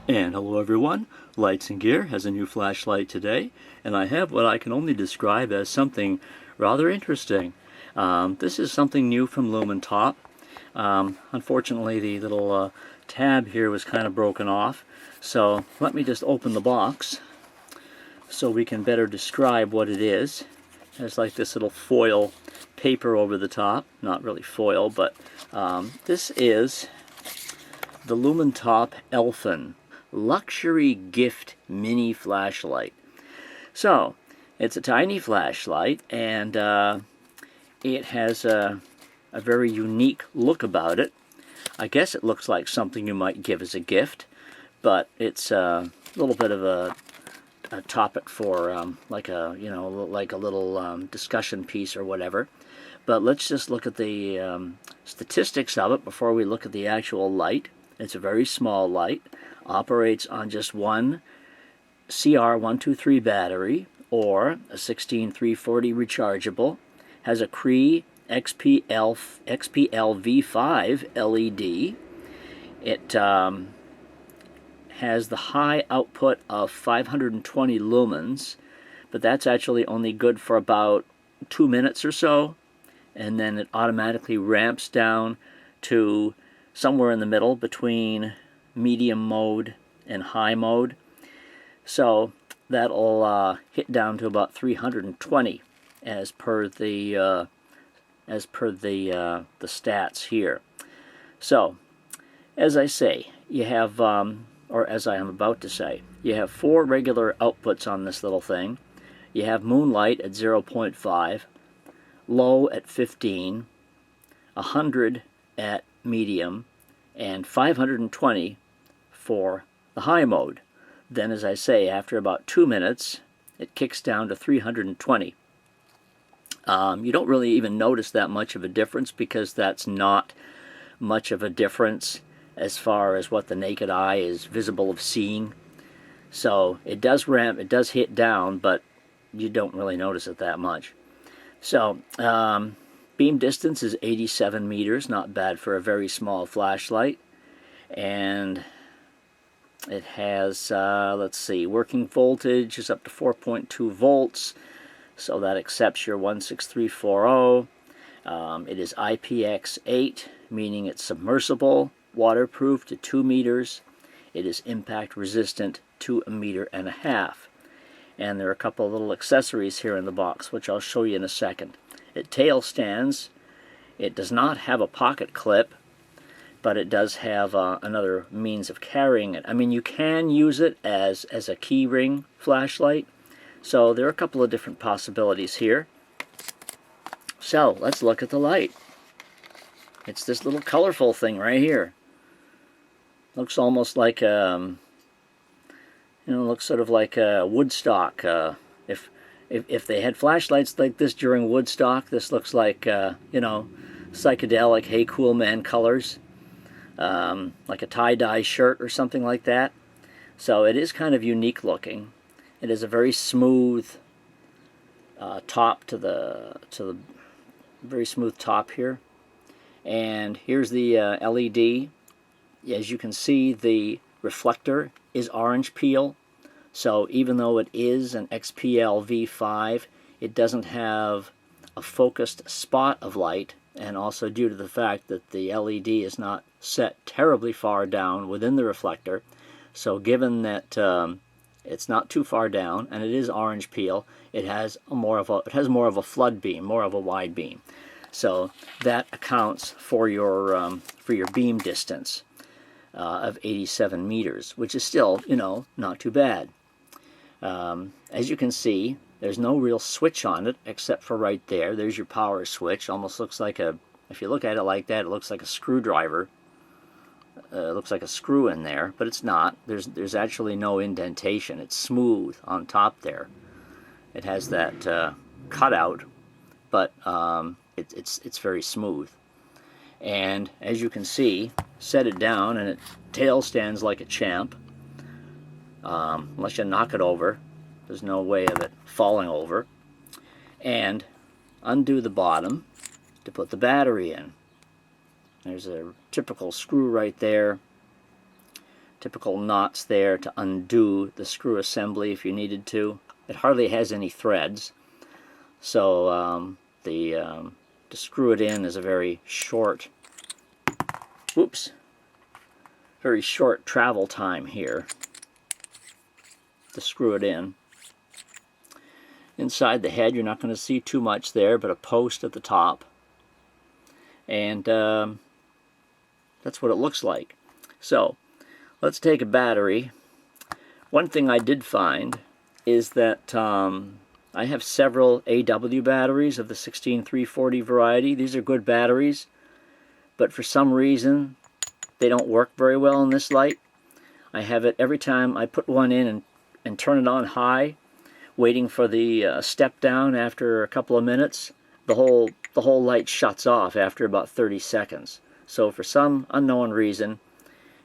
And hello everyone, Lighstngear has a new flashlight today, and I have what I can only describe as something rather interesting. This is something new from Lumintop. Unfortunately the little tab here was kind of broken off, so let me just open the box so we can better describe what it is. There's like this little foil paper over the top, not really foil, but this is the Lumintop Elfin luxury gift mini flashlight. So it's a tiny flashlight, and it has a very unique look about it. I guess it looks like something you might give as a gift, but it's a little bit of a topic for like a little discussion piece or whatever. But let's just look at the statistics of it before we look at the actual light. It's a very small light. Operates on just one CR123 battery or a 16340 rechargeable. Has a Cree XP-L V5 LED. It has the high output of 520 lumens, but that's actually only good for about 2 minutes or so, and then it automatically ramps down to somewhere in the middle between medium mode and high mode. So that'll hit down to about 320 as per the stats here. So as I say, you have or as I am about to say, you have 4 regular outputs on this little thing. You have Moonlight at 0.5, low at 15, 100 at medium, and 520 for the high mode. Then, as I say, after about 2 minutes, it kicks down to 320. You don't really even notice that much of a difference, because that's not much of a difference as far as what the naked eye is visible of seeing. So it does ramp, it does hit down, but you don't really notice it that much. So beam distance is 87 meters, not bad for a very small flashlight. And it has, let's see, working voltage is up to 4.2 volts, so that accepts your 16340. It is IPX8, meaning it's submersible, waterproof to 2 meters. It is impact resistant to 1.5 meters. And there are a couple of little accessories here in the box, which I'll show you in a second. It tail stands. It does not have a pocket clip, but it does have another means of carrying it. I mean, you can use it as a key ring flashlight. So there are a couple of different possibilities here. So let's look at the light. It's this little colorful thing right here. Looks almost like looks sort of like Woodstock. If they had flashlights like this during Woodstock, this looks like psychedelic, hey cool man colors. Like a tie-dye shirt or something like that. So it is kind of unique looking. It is a very smooth top to the very smooth top here. And here's the LED. As you can see, the reflector is orange peel. So even though it is an XP-L V5, it doesn't have a focused spot of light. And also due to the fact that the LED is not set terribly far down within the reflector, so given that it's not too far down and it is orange peel, it has more of a flood beam, more of a wide beam. So that accounts for your beam distance of 87 meters, which is still, not too bad. As you can see, there's no real switch on it except for right there. There's your power switch. Almost looks like if you look at it like that, it looks like a screwdriver. It looks like a screw in there, but it's not. There's actually no indentation. It's smooth on top there. It has that cutout, but it's very smooth. And as you can see, set it down and it tail stands like a champ. Unless you knock it over, there's no way of it falling over. And undo the bottom, to put the battery in. There's a typical screw right there. Typical knots there to undo the screw assembly if you needed to. It hardly has any threads, so to screw it in is a very short, very short travel time here to screw it in. Inside the head, you're not going to see too much there, but a post at the top, and that's what it looks like. So let's take a battery. One thing I did find is that I have several AW batteries of the 16340 variety. These are good batteries, but for some reason they don't work very well in this light. I have it every time I put one in and turn it on high, waiting for the step down after a couple of minutes, the whole light shuts off after about 30 seconds. So for some unknown reason,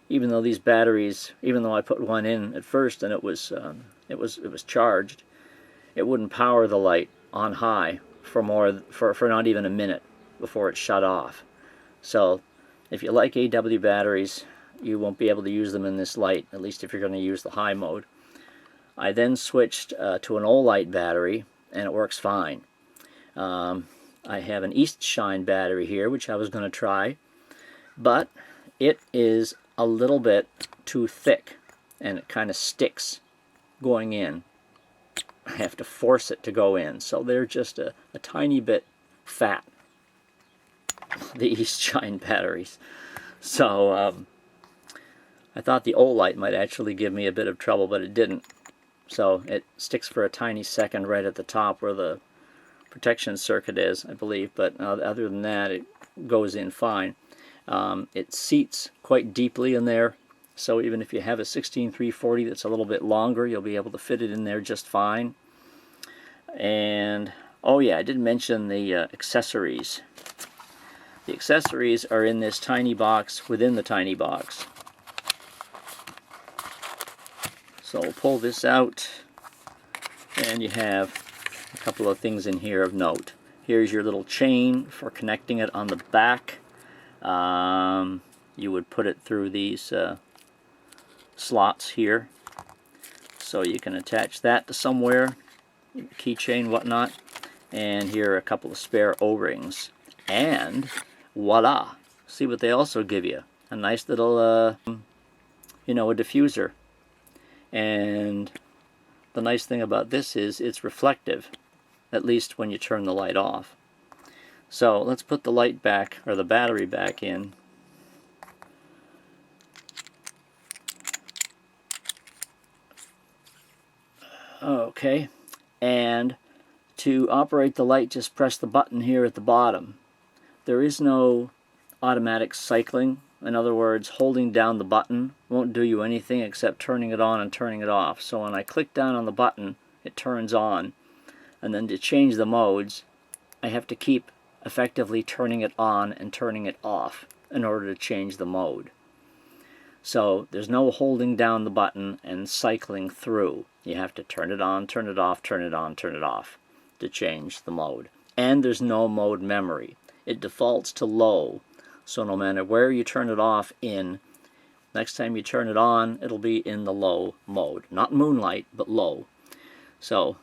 even though these batteries, even though I put one in at first and it was charged, it wouldn't power the light on high for not even a minute before it shut off. So if you like AW batteries, you won't be able to use them in this light, at least if you're going to use the high mode. I then switched to an Olight battery, and it works fine. I have an East Shine battery here, which I was going to try, but it is a little bit too thick, and it kind of sticks going in. I have to force it to go in, so they're just a tiny bit fat, the East Shine batteries. So I thought the Olight might actually give me a bit of trouble, but it didn't. So it sticks for a tiny second right at the top where the protection circuit is, I believe, but other than that it goes in fine. It seats quite deeply in there, so even if you have a 16340 that's a little bit longer, you'll be able to fit it in there just fine. And oh yeah, I did mention the accessories. The accessories are in this tiny box within the tiny box. So we'll pull this out, and you have a couple of things in here of note. Here's your little chain for connecting it on the back. You would put it through these slots here, so you can attach that to somewhere, keychain, whatnot. And here are a couple of spare O-rings, and voila! See what they also give you: a nice little, a diffuser. And the nice thing about this is it's reflective, at least when you turn the light off. So let's put the light back, or the battery back in. Okay, and to operate the light, just press the button here at the bottom. There is no automatic cycling. In other words, holding down the button won't do you anything except turning it on and turning it off. So when I click down on the button, it turns on. And then to change the modes, I have to keep effectively turning it on and turning it off in order to change the mode. So there's no holding down the button and cycling through. You have to turn it on, turn it off, turn it on, turn it off to change the mode. And there's no mode memory. It defaults to low. So no matter where you turn it off in, next time you turn it on, it'll be in the low mode. Not Moonlight, but low. So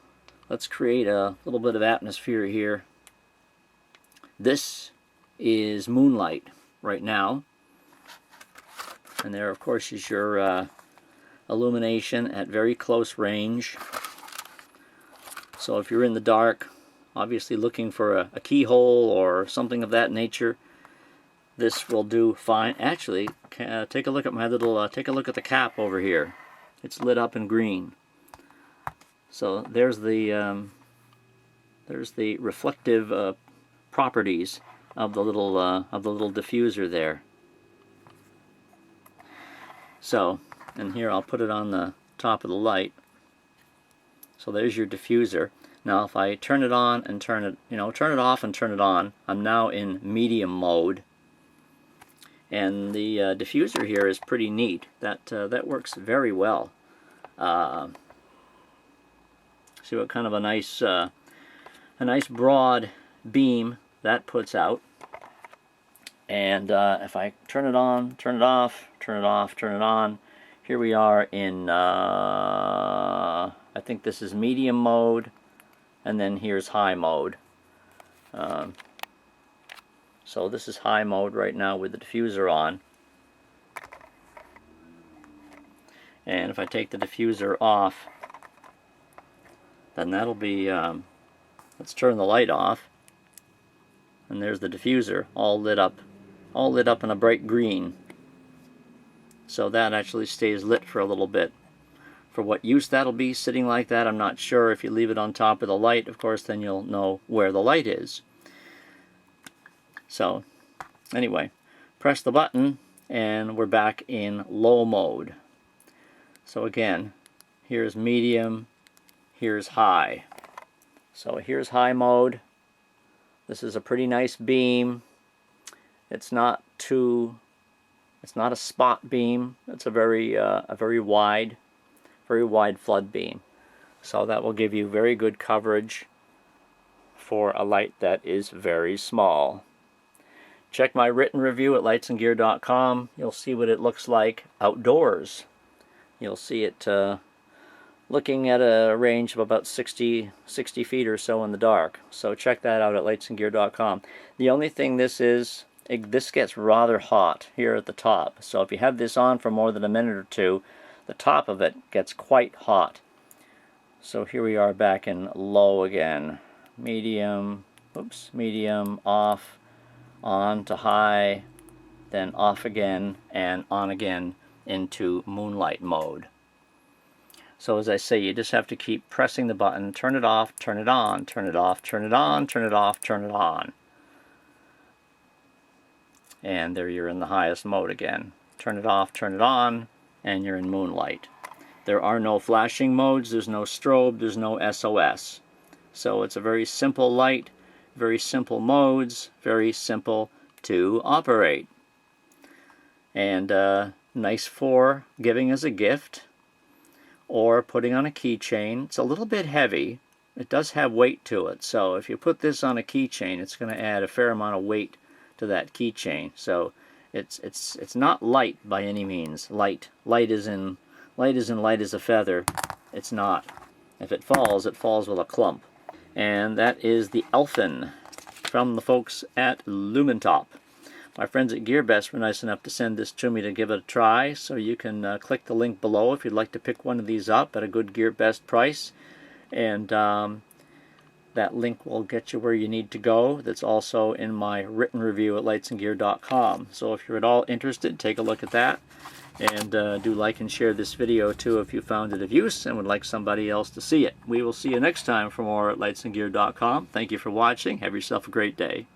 let's create a little bit of atmosphere here. This is Moonlight right now. And there, of course, is your illumination at very close range. So if you're in the dark, obviously looking for a keyhole or something of that nature, this will do fine. Actually, take a look at my little, take a look at the cap over here. It's lit up in green. So there's the reflective properties of the little diffuser there. So, and here I'll put it on the top of the light. So there's your diffuser. Now if I turn it on and turn it off and turn it on, I'm now in medium mode. And the diffuser here is pretty neat. That works very well. See what kind of a nice broad beam that puts out. And if I turn it on, turn it off, turn it off, turn it on, here we are in, I think this is medium mode, and then here's high mode. So this is high mode right now with the diffuser on. And if I take the diffuser off, then that'll be, let's turn the light off. And there's the diffuser all lit up in a bright green. So that actually stays lit for a little bit. For what use that'll be sitting like that, I'm not sure. If you leave it on top of the light, of course, then you'll know where the light is. So, anyway, press the button, and we're back in low mode. So again, here's medium, here's high. So here's high mode. This is a pretty nice beam. It's not a spot beam. It's a very wide flood beam. So that will give you very good coverage for a light that is very small. Check my written review at Lighstngear.com. You'll see what it looks like outdoors. You'll see it looking at a range of about 60 feet or so in the dark. So check that out at Lighstngear.com. The only thing this gets rather hot here at the top. So if you have this on for more than a minute or two, the top of it gets quite hot. So here we are back in low again. Medium, off, on to high, then off again, and on again into Moonlight Mode. So as I say, you just have to keep pressing the button, turn it off, turn it on, turn it off, turn it on, turn it off, turn it on. And there you're in the highest mode again. Turn it off, turn it on, and you're in Moonlight. There are no flashing modes, there's no strobe, there's no SOS. So it's a very simple light, very simple modes, very simple to operate. And nice for giving as a gift or putting on a keychain. It's a little bit heavy. It does have weight to it. So if you put this on a keychain, it's going to add a fair amount of weight to that keychain. So it's not light by any means. Light is in light as a feather. It's not. If it falls with a clump. And that is the Elfin from the folks at Lumintop. My friends at GearBest were nice enough to send this to me to give it a try, so you can click the link below if you'd like to pick one of these up at a good GearBest price. And that link will get you where you need to go. That's also in my written review at Lighstngear.com. So if you're at all interested, take a look at that. And do like and share this video too if you found it of use and would like somebody else to see it. We will see you next time for more at Lighstngear.com. Thank you for watching. Have yourself a great day.